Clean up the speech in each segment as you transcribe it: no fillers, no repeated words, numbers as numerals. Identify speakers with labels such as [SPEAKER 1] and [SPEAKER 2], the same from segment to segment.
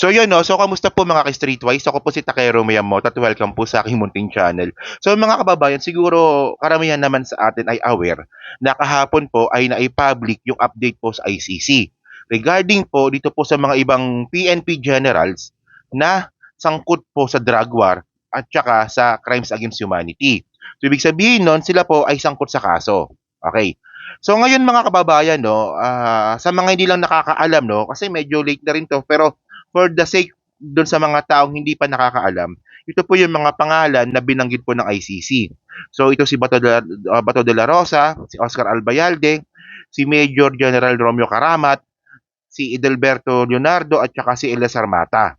[SPEAKER 1] So yun no, so kamusta po mga ka-Streetwise? Ako po si Takero Miyamoto at welcome po sa aking munting channel. So mga kababayan, siguro karamihan naman sa atin ay aware na kahapon po ay nai-public yung update po sa ICC regarding po dito po sa mga ibang PNP generals na sangkot po sa drug war at saka sa crimes against humanity. So ibig sabihin nun, sila po ay sangkot sa kaso. Okay. So ngayon mga kababayan no, sa mga hindi lang nakakaalam no, kasi medyo late na rin to pero for the sake doon sa mga taong hindi pa nakakaalam, ito po yung mga pangalan na binanggit po ng ICC. So ito si Bato de la Rosa, si Oscar Albayalde, si Major General Romeo Caramat, si Edelberto Leonardo at saka si Eleazar Mata.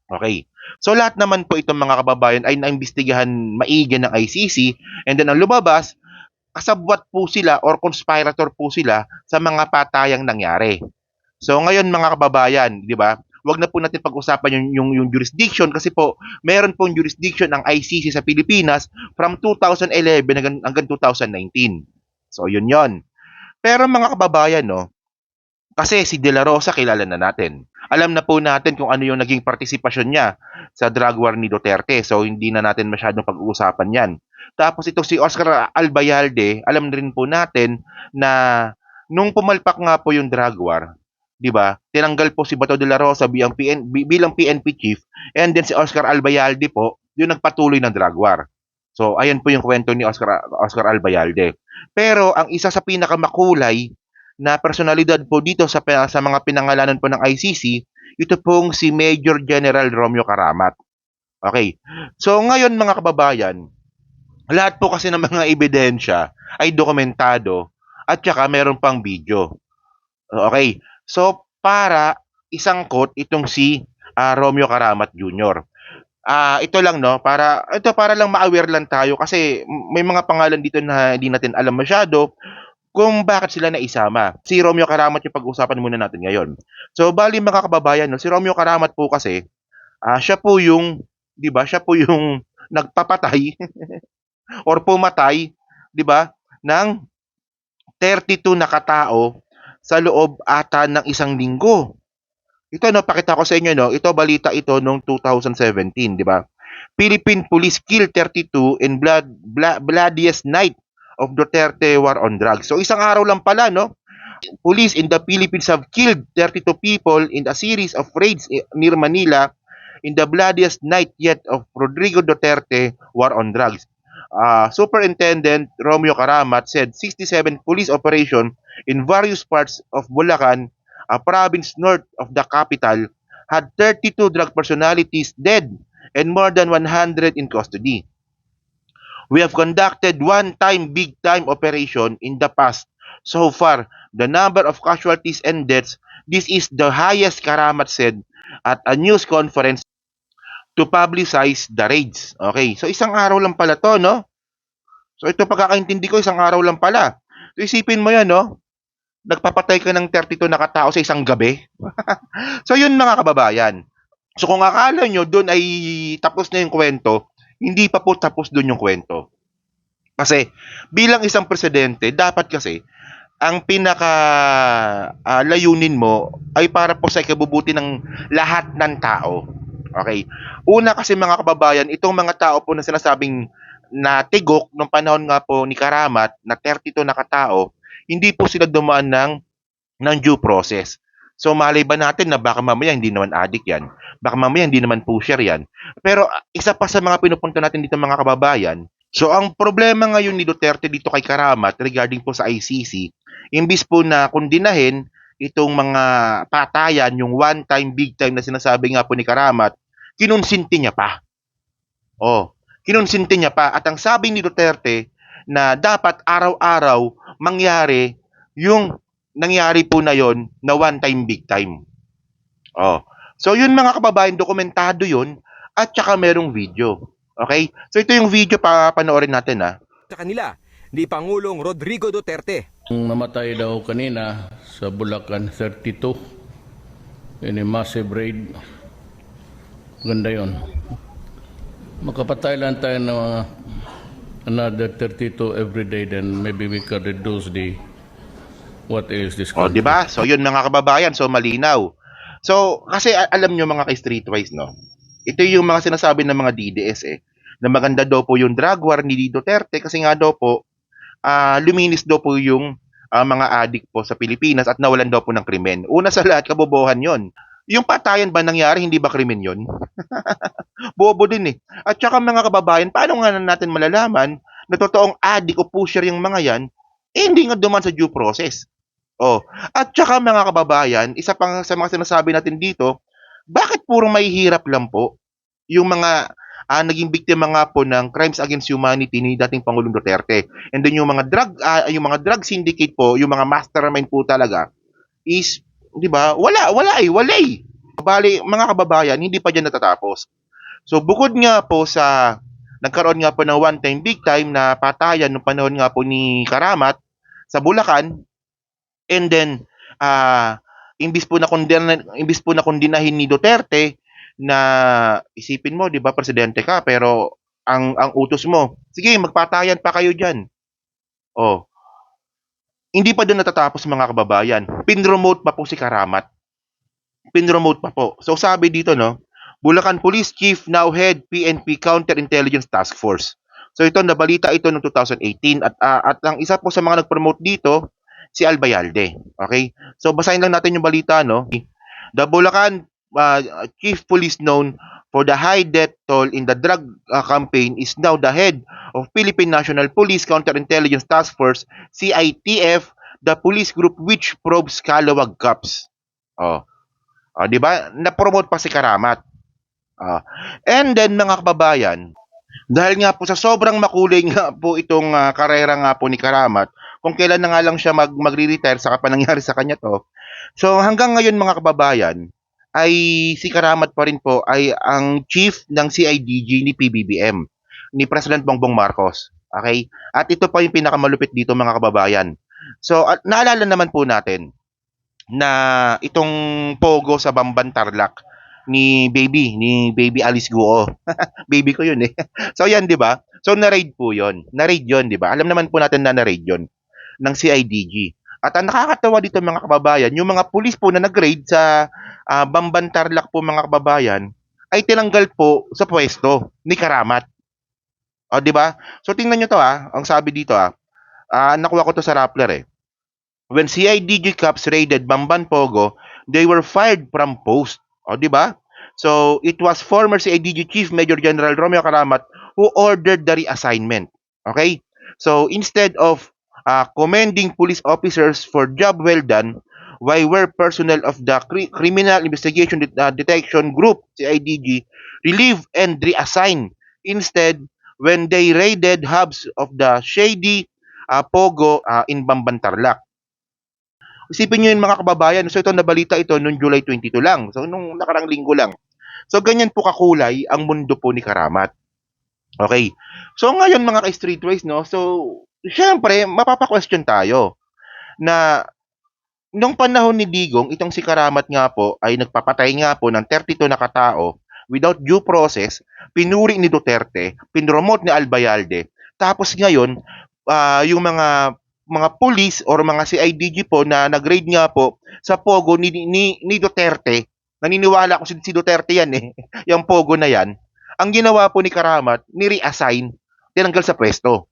[SPEAKER 1] Okay. So lahat naman po itong mga kababayan ay naimbestigahan maigi ng ICC and then ang lumabas, kasabwat po sila or conspirator po sila sa mga patayang nangyari. So ngayon mga kababayan, 'di ba? Wag na po natin pag-usapan yung jurisdiction kasi po meron pong jurisdiction ang ICC sa Pilipinas from 2011 hanggang 2019. So yun yon. Pero mga kababayan, no, kasi si De La Rosa kilala na natin. Alam na po natin kung ano yung naging partisipasyon niya sa drug war ni Duterte. So hindi na natin masyadong pag-uusapan 'yan. Tapos itong si Oscar Albayalde, alam na rin po natin na nung pumalpak nga po yung drug war, 'di ba? Tinanggal po si Bato de la Rosa bilang PNP chief and then si Oscar Albayalde po yung nagpatuloy ng drug war. So ayan po yung kwento ni Oscar Albayalde. Pero ang isa sa pinakamakulay na personalidad po dito sa mga pinangalanan po ng ICC, ito pong si Major General Romeo Caramat. Okay. So ngayon mga kababayan, lahat po kasi ng mga ebidensya ay dokumentado at saka meron pang video. Okay. So para isangkot itong si Romeo Caramat Jr. Ito lang no, para lang ma-aware lang tayo kasi may mga pangalan dito na hindi natin alam masyado kung bakit sila naisama. Si Romeo Caramat yung pag-usapan muna natin ngayon. So bali mga kababayan, no, si Romeo Caramat po kasi siya po yung 'di ba? Siya po yung nagpapatay or pumatay, 'di ba? Ng 32 na katao sa loob ata ng isang linggo. Ito no, pakita ko sa inyo no. Ito balita ito noong 2017, 'di ba? Philippine police kill 32 in bloodiest night of Duterte war on drugs. So isang araw lang pala no. Police in the Philippines have killed 32 people in a series of raids near Manila in the bloodiest night yet of Rodrigo Duterte war on drugs. Superintendent Romeo Caramat said 67 police operation in various parts of Bulacan, a province north of the capital, had 32 drug personalities dead and more than 100 in custody. We have conducted one-time big-time operation in the past. So far, the number of casualties and deaths, this is the highest, Karamat said at a news conference to publicize the raids. Okay, so isang araw lang pala to, no? So ito pagkakaintindi ko, isang araw lang pala. So isipin mo yan, no? Nagpapatay ka ng 32 na katao sa isang gabi. So yun mga kababayan. So kung akala nyo doon ay tapos na yung kwento, hindi pa po tapos doon yung kwento. Kasi bilang isang presidente, dapat kasi ang pinaka layunin mo ay para po sa ikabubuti ng lahat ng tao. Okay? Una kasi mga kababayan, itong mga tao po na sinasabing na tigok nung panahon nga po ni Karamat na 32 na katao, hindi po sila dumaan ng due process. So malay ba natin na baka mamaya hindi naman addict yan? Baka mamaya hindi naman pusher yan. Pero isa pa sa mga pinupunto natin dito mga kababayan, so ang problema ngayon ni Duterte dito kay Karamat regarding po sa ICC, imbis po na kundinahin itong mga patayan, yung one time, big time na sinasabi nga po ni Karamat, kinonsinti niya pa. Oh, kinonsinti niya pa. At ang sabi ni Duterte na dapat araw-araw mangyari yung nangyari po na yon na one time, big time. Oh. So yun mga kababayan, dokumentado yun at saka merong video. Okay? So ito yung video pa panoorin natin
[SPEAKER 2] sa kanila ni Pangulong Rodrigo Duterte.
[SPEAKER 3] Namatay daw kanina sa Bulacan 32 in a massive raid. Ganda yun. Makapatay lang tayo ng mga another 32 every day, then maybe we can reduce the what is this
[SPEAKER 1] country. O, di ba? So yun mga kababayan, so malinaw. So, kasi alam nyo mga ka-streetwise, no? Ito yung mga sinasabi ng mga DDS na maganda daw po yung drug war ni Duterte kasi nga daw po, luminis daw po yung mga addict po sa Pilipinas at nawalan daw po ng krimen. Una sa lahat, kabobohan yon. Yung patayan ba nangyari, hindi ba krimen yon? Bobo din eh. At saka mga kababayan, paano nga natin malalaman na totoong addict o pusher yung mga yan, hindi nga duman sa due process. Oh, at saka mga kababayan, isa pang sa mga sinasabi natin dito, bakit puro mahihirap lang po yung mga naging biktima nga po ng crimes against humanity ni dating Pangulong Duterte. And then yung mga drug syndicate po, yung mga mastermind po talaga is 'di ba? Wala eh. Bali, mga kababayan, hindi pa diyan natatapos. So bukod nga po sa nagkaroon nga po ng one time big time na patayan nung panahon nga po ni Karamat sa Bulacan. And then, imbis po na kondinahin ni Duterte na isipin mo, 'di ba, presidente ka, pero ang utos mo, sige, magpatayan pa kayo diyan. Oh, hindi pa doon natatapos mga kababayan. Pinromote pa po si Karamat. Pinromote pa po. So sabi dito, no, Bulacan Police Chief now head PNP Counterintelligence Task Force. So ito, nabalita ito noong 2018 at ang isa po sa mga nag-promote dito, si Albayalde. Okay? So basahin lang natin yung balita, no. The Bulacan Chief Police known for the high death toll in the drug campaign is now the head of Philippine National Police Counterintelligence Task Force, CITF, the police group which probes Calawag Cups. Oh. Di ba? Na-promote pa si Karamat. And then mga kababayan, dahil nga po sa sobrang makulay nga po itong karera nga po ni Karamat, kung kailan na nga lang siya magre-retire sa pa nangyari sa kanya to. So hanggang ngayon mga kababayan, ay si Karamat pa rin po ay ang chief ng CIDG ni PBBM, ni President Bongbong Marcos. Okay? At ito pa yung pinakamalupit dito mga kababayan. So at naalala naman po natin na itong pogo sa Bamban Tarlac ni Baby Alice Guo. Baby ko yun eh. So yan, 'di ba? So na-raid po 'yon. Na-raid 'yon, 'di ba? Alam naman po natin na na-raid 'yon ng CIDG. At ang nakakatawa dito mga kababayan, yung mga pulis po na nag-raid sa Bamban Tarlac po mga kababayan ay tinanggal po sa pwesto ni Karamat. O, 'di ba? So tingnan niyo to ang sabi dito nakuha ko to sa Rappler eh. When CIDG cops raided Bamban Pogo, they were fired from post. O, di ba? So, it was former CIDG Chief Major General Romeo Karamat who ordered the reassignment. Okay? So, instead of commending police officers for job well done, why were personnel of the Criminal Investigation Detection Group, CIDG, relieved and reassigned. Instead, when they raided hubs of the shady Pogo in Bamban Tarlac. Isipin nyo yun mga kababayan. So ito, nabalita ito noong July 22 lang. So nung nakarang linggo lang. So ganyan po kakulay ang mundo po ni Karamat. Okay. So ngayon mga ka-streetwise, no? So syempre, mapapa-question tayo na nung panahon ni Digong, itong si Karamat nga po ay nagpapatay nga po ng 32 na katao without due process, pinuri ni Duterte, pinromote ni Albayalde. Tapos ngayon, yung mga police or mga CIDG po na nag-raid nga po sa Pogo ni Duterte. Naniniwala ko si Duterte yan eh. Yung Pogo na yan. Ang ginawa po ni Karamat, ni-reassign, tinanggal sa pwesto.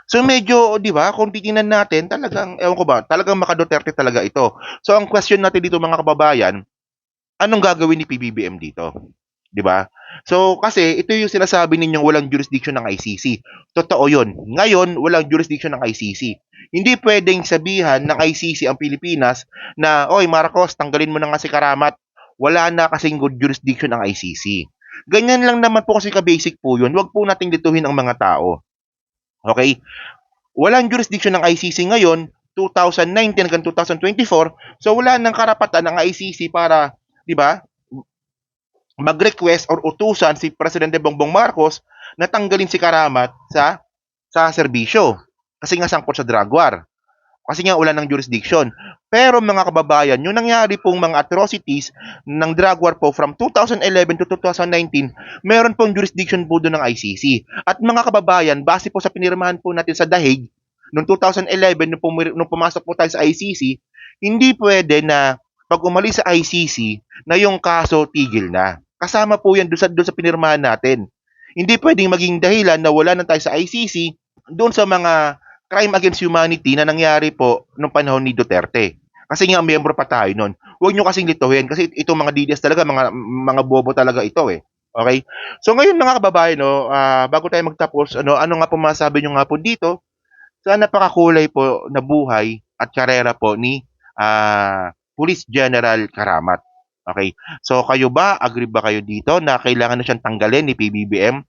[SPEAKER 1] So medyo, di ba, kung titingnan natin, talagang, ewan ko ba, talagang maka-Duterte talaga ito. So ang question natin dito mga kababayan, anong gagawin ni PBBM dito? Di ba? So, kasi ito yung sinasabi ninyong walang jurisdiction ng ICC. Totoo yun. Ngayon, walang jurisdiction ng ICC. Hindi pwedeng sabihan ng ICC ang Pilipinas na, oy Marcos, tanggalin mo na nga si Karamat. Wala na kasing good jurisdiction ng ICC. Ganyan lang naman po kasi ka-basic po yun. Huwag po nating dituhin ang mga tao. Okay? Walang jurisdiction ng ICC ngayon, 2019 hanggang 2024. So, wala nang karapatan ng ICC para, di ba, mag-request or utusan si Presidente Bongbong Marcos na tanggalin si Karamat sa serbisyo. Kasi nga sangkot sa drug war. Kasi nga wala ng jurisdiction. Pero mga kababayan, yung nangyari pong mga atrocities ng drug war po from 2011 to 2019, meron pong jurisdiction po doon ng ICC. At mga kababayan, base po sa pinirmahan po natin sa The Hague, noong 2011, nung pumasok po tayo sa ICC, hindi pwede na pag umalis sa ICC na yung kaso tigil na. Kasama po yan doon sa pinirmahan natin. Hindi pwedeng maging dahilan na wala na tayo sa ICC doon sa mga crime against humanity na nangyari po nung panahon ni Duterte. Kasi nga miyembro pa tayo noon. Huwag nyo kasing lituhin kasi itong mga DDS talaga mga bobo talaga ito eh. Okay? So ngayon mga kababayan no, bago tayo magtapos, ano nga po masabi nyo nga po dito sa napakakulay po na buhay at karera po ni Police General Karamat. Okay? So kayo ba, agree ba kayo dito na kailangan na siyang tanggalin ni PBBM?